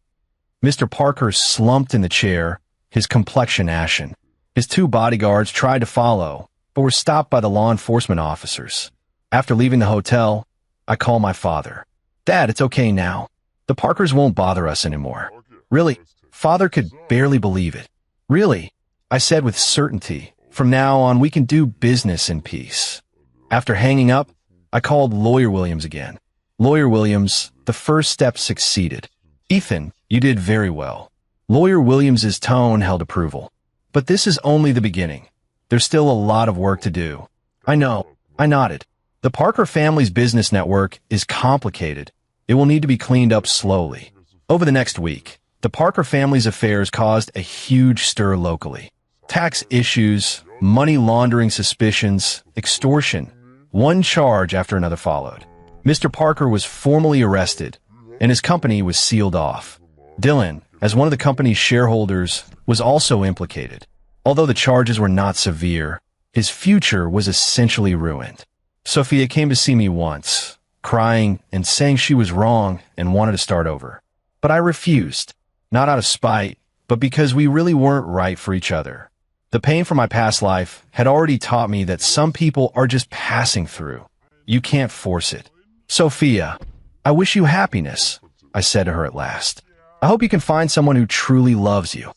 Mr. Parker slumped in the chair, his complexion ashen. His 2 bodyguards tried to follow, but were stopped by the law enforcement officers. After leaving the hotel, I called my father. "Dad, it's okay now. The Parkers won't bother us anymore." "Really?" Father could barely believe it. "Really?" I said with certainty. "From now on, we can do business in peace." After hanging up, I called Lawyer Williams again. "Lawyer Williams, the first step succeeded. Ethan, you did very well." Lawyer Williams's tone held approval. "But this is only the beginning. There's still a lot of work to do." "I know," I nodded. "The Parker family's business network is complicated. It will need to be cleaned up slowly." Over the next week, the Parker family's affairs caused a huge stir locally. Tax issues, money laundering suspicions, extortion. One charge after another followed. Mr. Parker was formally arrested. and his company was sealed off. Dylan, as one of the company's shareholders, was also implicated. Although the charges were not severe, his future was essentially ruined. Sophia came to see me once, crying and saying she was wrong and wanted to start over. But I refused, not out of spite, but because we really weren't right for each other. The pain from my past life had already taught me that some people are just passing through. You can't force it. Sophia, I wish you happiness, I said to her at last. I hope you can find someone who truly loves you.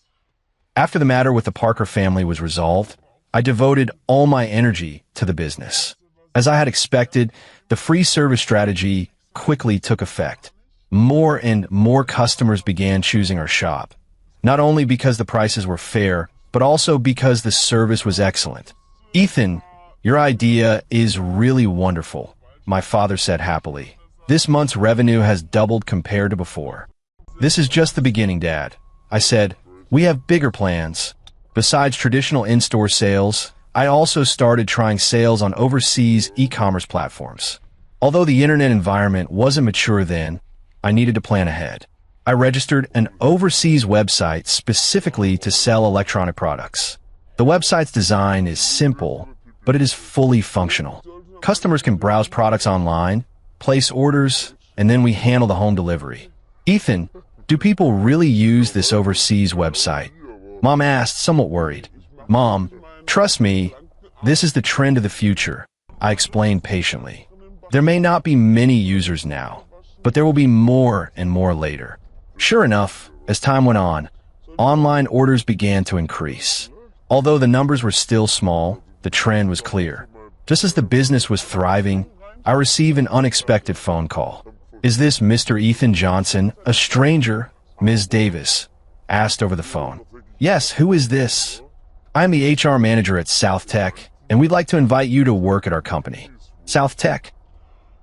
After the matter with the Parker family was resolved, I devoted all my energy to the business. As I had expected, the free service strategy quickly took effect. More and more customers began choosing our shop, not only because the prices were fair, but also because the service was excellent. Ethan, your idea is really wonderful, my father said happily. This month's revenue has doubled compared to before. This is just the beginning, Dad, I said. We have bigger plans. Besides traditional in-store sales, I also started trying sales on overseas e-commerce platforms. Although the internet environment wasn't mature then, I needed to plan ahead. I registered an overseas website specifically to sell electronic products. The website's design is simple, but it is fully functional. Customers can browse products online, place orders, and then we handle the home delivery. Ethan, do people really use this overseas website? Mom asked, somewhat worried. Mom, trust me, this is the trend of the future, I explained patiently. There may not be many users now, but there will be more and more later. Sure enough, as time went on, online orders began to increase. Although the numbers were still small, the trend was clear. Just as the business was thriving, I received an unexpected phone call. Is this Mr. Ethan Johnson, a stranger? Ms. Davis asked over the phone. Yes, who is this? I am the HR manager at South Tech, and we'd like to invite you to work at our company. South Tech?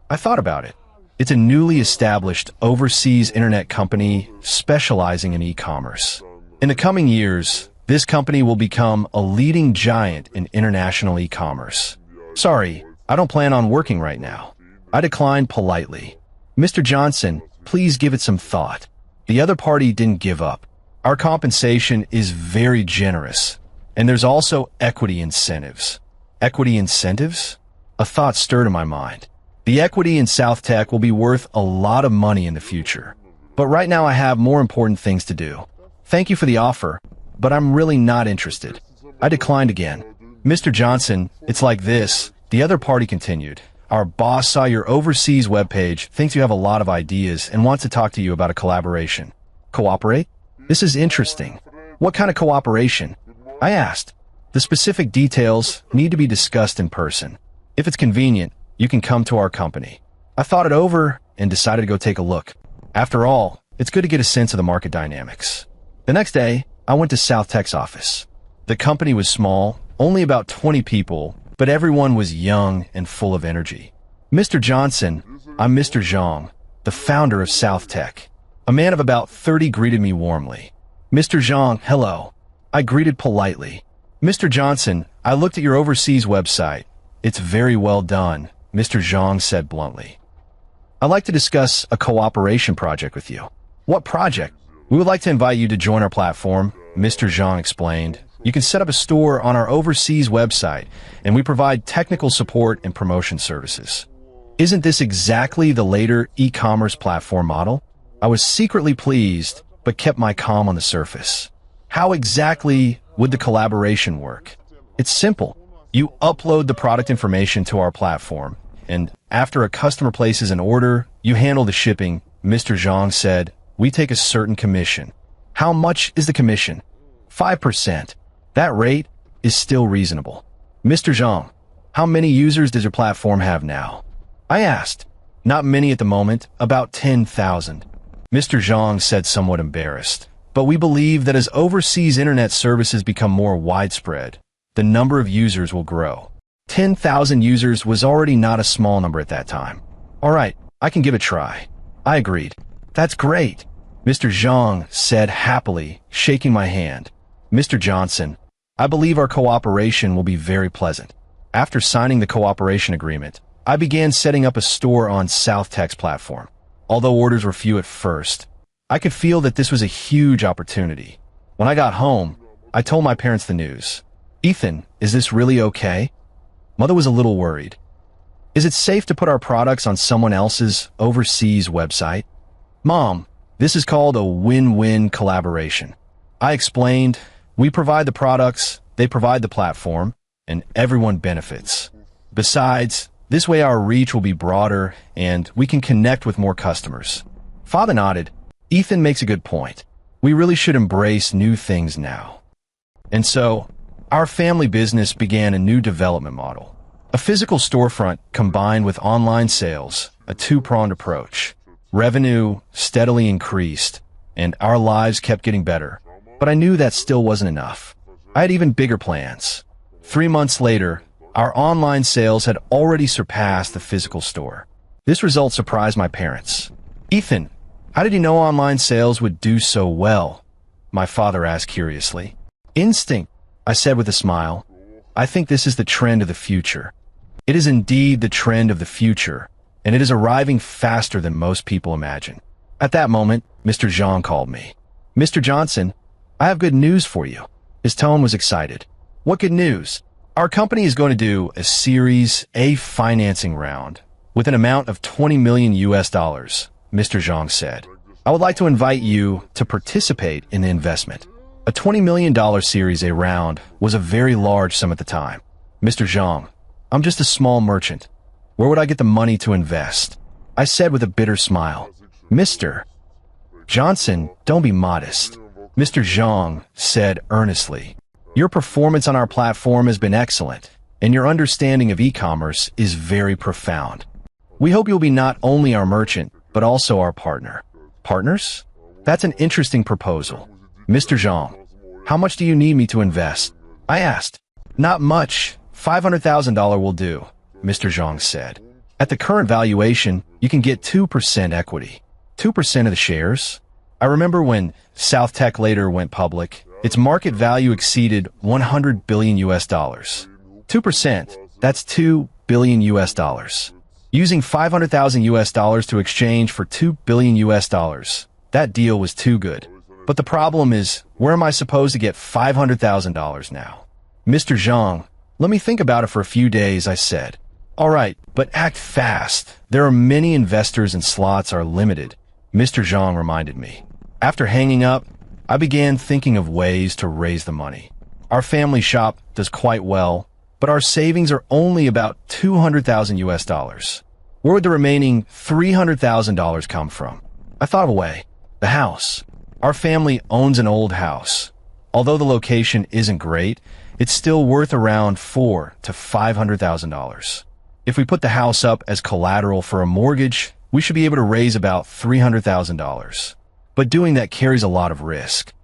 I thought about it. It's a newly established overseas internet company specializing in e-commerce. In the coming years, this company will become a leading giant in international e-commerce. Sorry, I don't plan on working right now. I declined politely. Mr. Johnson, please give it some thought. The other party didn't give up. Our compensation is very generous, and there's also equity incentives. Equity incentives? A thought stirred in my mind. The equity in South Tech will be worth a lot of money in the future. But right now I have more important things to do. Thank you for the offer, but I'm really not interested. I declined again. Mr. Johnson, it's like this. The other party continued. Our boss saw your overseas webpage, thinks you have a lot of ideas, and wants to talk to you about a collaboration. Cooperate? This is interesting. What kind of cooperation? I asked. The specific details need to be discussed in person. If it's convenient, you can come to our company. I thought it over and decided to go take a look. After all, it's good to get a sense of the market dynamics. The next day, I went to South Tech's office. The company was small, only about 20 people, but everyone was young and full of energy. Mr. Johnson, I'm Mr. Zhang, the founder of South Tech. A man of about 30 greeted me warmly. Mr. Zhang, hello. I greeted politely. Mr. Johnson, I looked at your overseas website. It's very well done, Mr. Zhang said bluntly. I'd like to discuss a cooperation project with you. What project? We would like to invite you to join our platform, Mr. Zhang explained. You can set up a store on our overseas website, and we provide technical support and promotion services. Isn't this exactly the later e-commerce platform model? I was secretly pleased, but kept my calm on the surface. How exactly would the collaboration work? It's simple. You upload the product information to our platform, and after a customer places an order, you handle the shipping, Mr. Zhang said. We take a certain commission. How much is the commission? 5%. That rate is still reasonable. Mr. Zhang, how many users does your platform have now? I asked. Not many at the moment, about 10,000. Mr. Zhang said, somewhat embarrassed. But we believe that as overseas internet services become more widespread, the number of users will grow. 10,000 users was already not a small number at that time. All right, I can give it a try. I agreed. That's great, Mr. Zhang said happily, shaking my hand. Mr. Johnson, I believe our cooperation will be very pleasant. After signing the cooperation agreement, I began setting up a store on South Tech's platform. Although orders were few at first, I could feel that this was a huge opportunity. When I got home, I told my parents the news. Ethan, is this really okay? Mother was a little worried. Is it safe to put our products on someone else's overseas website? Mom, this is called a win-win collaboration. I explained, we provide the products, they provide the platform, and everyone benefits. Besides, this way our reach will be broader and we can connect with more customers. Father nodded. Ethan makes a good point. We really should embrace new things now. And so, our family business began a new development model. A physical storefront combined with online sales, a two-pronged approach. Revenue steadily increased, and our lives kept getting better. But I knew that still wasn't enough. I had even bigger plans. 3 months later, our online sales had already surpassed the physical store. This result surprised my parents. Ethan, how did you know online sales would do so well? My father asked curiously. Instinct, I said with a smile. I think this is the trend of the future. It is indeed the trend of the future, and it is arriving faster than most people imagine. At that moment, Mr. Zhang called me. Mr. Johnson, I have good news for you. His tone was excited. What good news? Our company is going to do a Series A financing round with an amount of $20 million, Mr. Zhang said. I would like to invite you to participate in the investment. A $20 million Series A round was a very large sum at the time. Mr. Zhang, I'm just a small merchant. Where would I get the money to invest? I said with a bitter smile. Mr. Johnson, don't be modest. Mr. Zhang said earnestly. Your performance on our platform has been excellent, and your understanding of e-commerce is very profound. We hope you'll be not only our merchant, but also our partner. Partners? That's an interesting proposal. Mr. Zhang, how much do you need me to invest? I asked. Not much. $500,000 will do, Mr. Zhang said. At the current valuation, you can get 2% equity. 2% of the shares? I remember when South Tech later went public, its market value exceeded $100 billion. 2%, that's $2 billion. Using $500,000 to exchange for $2 billion, that deal was too good. But the problem is, where am I supposed to get $500,000 now? Mr. Zhang, let me think about it for a few days, I said. All right, but act fast. There are many investors and slots are limited, Mr. Zhang reminded me. After hanging up, I began thinking of ways to raise the money. Our family shop does quite well, but our savings are only about $200,000. Where would the remaining $300,000 come from? I thought of a way. The house. Our family owns an old house. Although the location isn't great, it's still worth around $400,000 to $500,000. If we put the house up as collateral for a mortgage, we should be able to raise about $300,000. But doing that carries a lot of risk.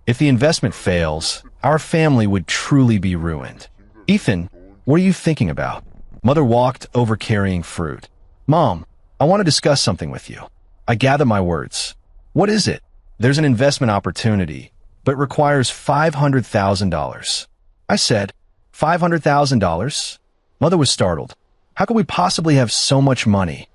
If the investment fails, our family would truly be ruined. Ethan, what are you thinking about? Mother walked over carrying fruit. Mom, I want to discuss something with you. I gathered my words. What is it? There's an investment opportunity, but it requires $500,000. I said, $500,000? Mother was startled. How could we possibly have so much money?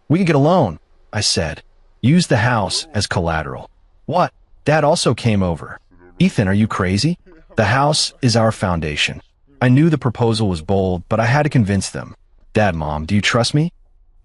We could get a loan, I said. Use the house as collateral. What? Dad also came over. Ethan, are you crazy? The house is our foundation. I knew the proposal was bold, but I had to convince them. Dad, Mom, do you trust me?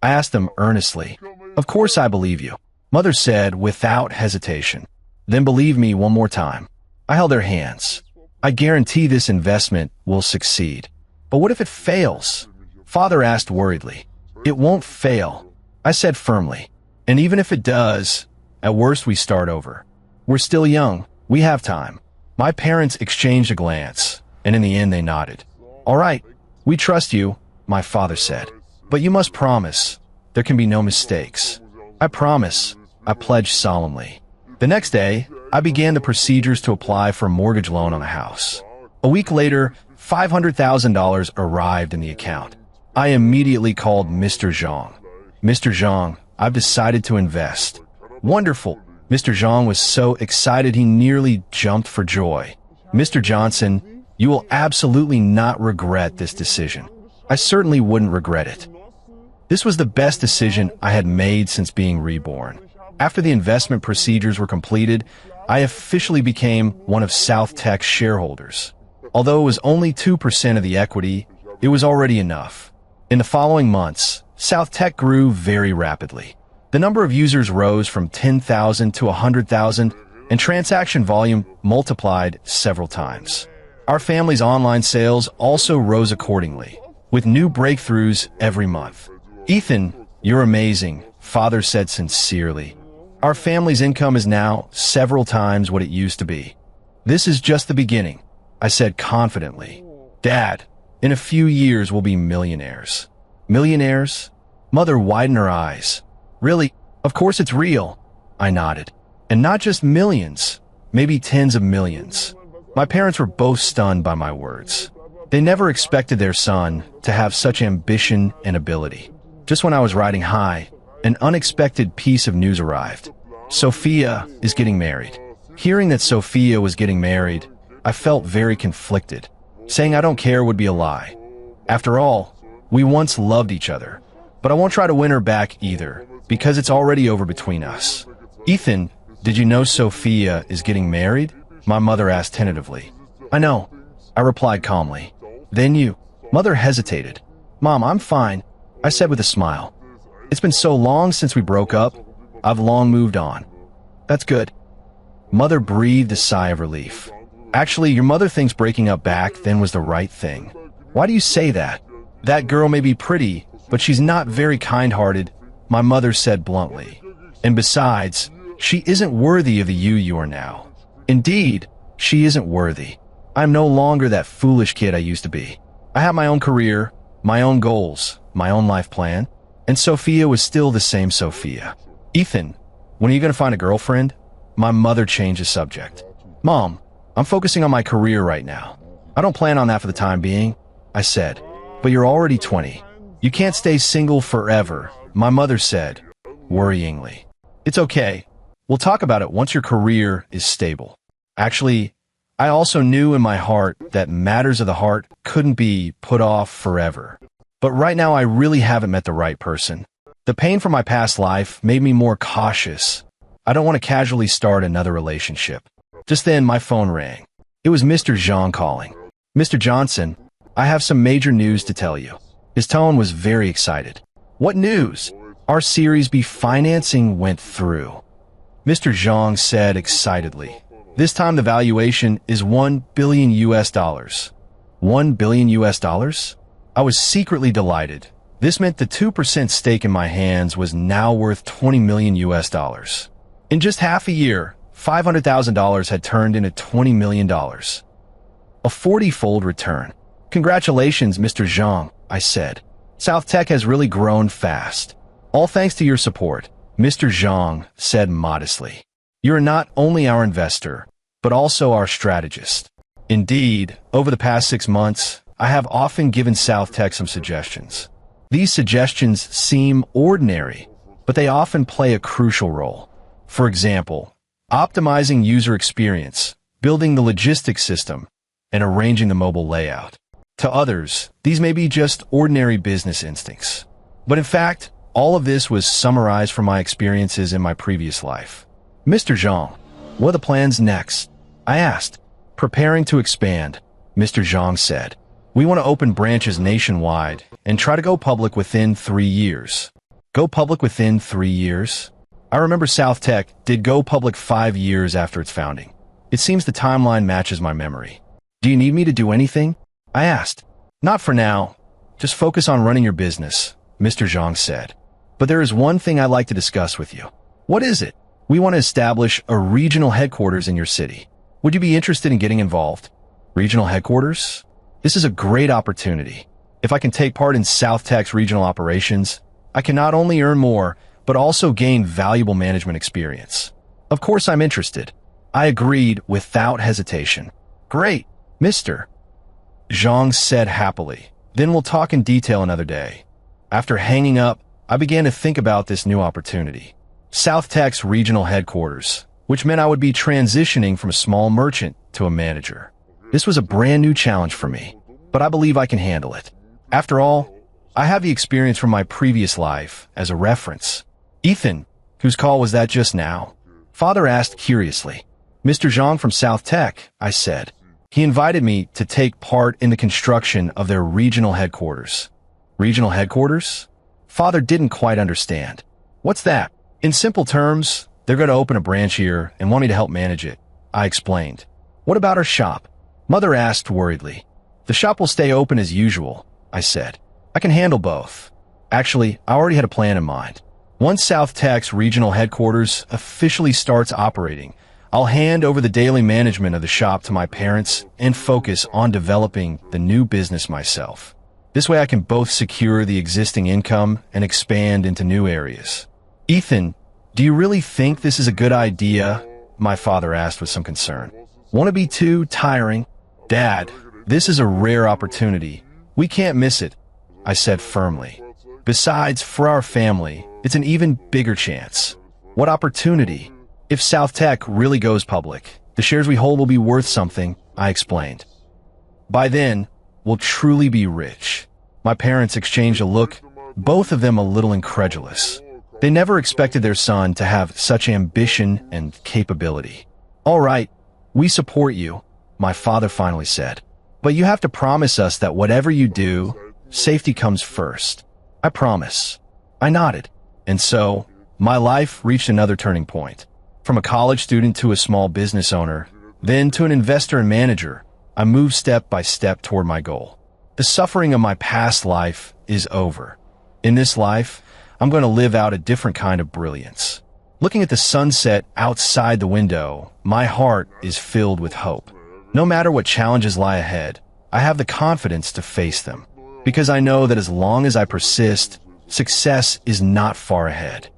I asked them earnestly. Of course I believe you, Mother said without hesitation. Then believe me one more time. I held their hands. I guarantee this investment will succeed. But what if it fails? Father asked worriedly. It won't fail, I said firmly. And even if it does, at worst we start over. We're still young. We have time. My parents exchanged a glance, and in the end they nodded. All right, we trust you, my father said. But you must promise. There can be no mistakes. I promise, I pledged solemnly. The next day, I began the procedures to apply for a mortgage loan on the house. A week later, $500,000 arrived in the account. I immediately called Mr. Zhang. Mr. Zhang, I've decided to invest. Wonderful. Mr. Zhang was so excited he nearly jumped for joy. Mr. Johnson, you will absolutely not regret this decision. I certainly wouldn't regret it. This was the best decision I had made since being reborn. After the investment procedures were completed, I officially became one of South Tech's shareholders. Although it was only 2% of the equity, it was already enough. In the following months, South Tech grew very rapidly. The number of users rose from 10,000 to 100,000, and transaction volume multiplied several times. Our family's online sales also rose accordingly, with new breakthroughs every month. "Ethan, you're amazing," Father said sincerely. "Our family's income is now several times what it used to be." "This is just the beginning," I said confidently. "Dad, in a few years we'll be millionaires." "Millionaires?" Mother widened her eyes. "Really? Of course it's real." I nodded. "And not just millions, maybe tens of millions." My parents were both stunned by my words. They never expected their son to have such ambition and ability. Just when I was riding high, an unexpected piece of news arrived. Sophia is getting married. Hearing that Sophia was getting married, I felt very conflicted. Saying I don't care would be a lie. After all, we once loved each other. But I won't try to win her back either, because it's already over between us. "Ethan, did you know Sophia is getting married?" My mother asked tentatively. "I know," I replied calmly. "Then you..." Mother hesitated. "Mom, I'm fine," I said with a smile. "It's been so long since we broke up. I've long moved on." "That's good." Mother breathed a sigh of relief. "Actually, your mother thinks breaking up back then was the right thing." "Why do you say that?" "That girl may be pretty, but she's not very kind-hearted," my mother said bluntly. "And besides, she isn't worthy of the you are now." "Indeed, she isn't worthy. I'm no longer that foolish kid I used to be. I have my own career, my own goals, my own life plan, and Sophia was still the same Sophia." "Ethan, when are you going to find a girlfriend?" My mother changed the subject. "Mom, I'm focusing on my career right now. I don't plan on that for the time being," I said. "But you're already 20. You can't stay single forever," my mother said, worryingly. "It's okay. We'll talk about it once your career is stable." Actually, I also knew in my heart that matters of the heart couldn't be put off forever. But right now I really haven't met the right person. The pain from my past life made me more cautious. I don't want to casually start another relationship. Just then my phone rang. It was Mr. Zhang calling. "Mr. Johnson, I have some major news to tell you." His tone was very excited. "What news?" "Our Series B financing went through," Mr. Zhang said excitedly. "This time the valuation is $1 billion US. $1 billion US? I was secretly delighted. This meant the 2% stake in my hands was now worth $20 million US. In just half a year, $500,000 had turned into $20 million. A 40-fold return. "Congratulations, Mr. Zhang," I said. "South Tech has really grown fast." "All thanks to your support," Mr. Zhang said modestly. "You're not only our investor, but also our strategist." Indeed, over the past 6 months, I have often given South Tech some suggestions. These suggestions seem ordinary, but they often play a crucial role. For example, optimizing user experience, building the logistics system, and arranging the mobile layout. To others, these may be just ordinary business instincts. But in fact, all of this was summarized from my experiences in my previous life. "Mr. Zhang, what are the plans next?" I asked. "Preparing to expand," Mr. Zhang said. "We want to open branches nationwide and try to go public within 3 years." Go public within 3 years? I remember South Tech did go public 5 years after its founding. It seems the timeline matches my memory. "Do you need me to do anything?" I asked. "Not for now. Just focus on running your business," Mr. Zhang said. "But there is one thing I'd like to discuss with you." "What is it?" "We want to establish a regional headquarters in your city. Would you be interested in getting involved?" "Regional headquarters? This is a great opportunity. If I can take part in South Tech's regional operations, I can not only earn more, but also gain valuable management experience." "Of course I'm interested," I agreed without hesitation. "Great, Mr. Zhang said happily. "Then we'll talk in detail another day." After hanging up, I began to think about this new opportunity. South Tech's regional headquarters, which meant I would be transitioning from a small merchant to a manager. This was a brand new challenge for me, but I believe I can handle it. After all, I have the experience from my previous life as a reference. Ethan, whose call was that just now? Father asked curiously. Mr. Zhang from South Tech, I said. He invited me to take part in the construction of their regional headquarters. Regional headquarters? Father didn't quite understand. What's that? In simple terms, they're going to open a branch here and want me to help manage it, I explained. What about our shop? Mother asked worriedly. The shop will stay open as usual, I said. I can handle both. Actually, I already had a plan in mind. Once South Tech's regional headquarters officially starts operating, I'll hand over the daily management of the shop to my parents and focus on developing the new business myself. This way I can both secure the existing income and expand into new areas. Ethan, do you really think this is a good idea? My father asked with some concern. Won't it be too tiring? Dad, this is a rare opportunity. We can't miss it, I said firmly. Besides, for our family, it's an even bigger chance. What opportunity? If South Tech really goes public, the shares we hold will be worth something, I explained. By then, we'll truly be rich. My parents exchanged a look, both of them a little incredulous. They never expected their son to have such ambition and capability. All right, we support you, my father finally said. But you have to promise us that whatever you do, safety comes first. I promise. I nodded. And so, my life reached another turning point. From a college student to a small business owner, then to an investor and manager, I moved step by step toward my goal. The suffering of my past life is over. In this life, I'm going to live out a different kind of brilliance. Looking at the sunset outside the window, my heart is filled with hope. No matter what challenges lie ahead, I have the confidence to face them, because I know that as long as I persist, success is not far ahead.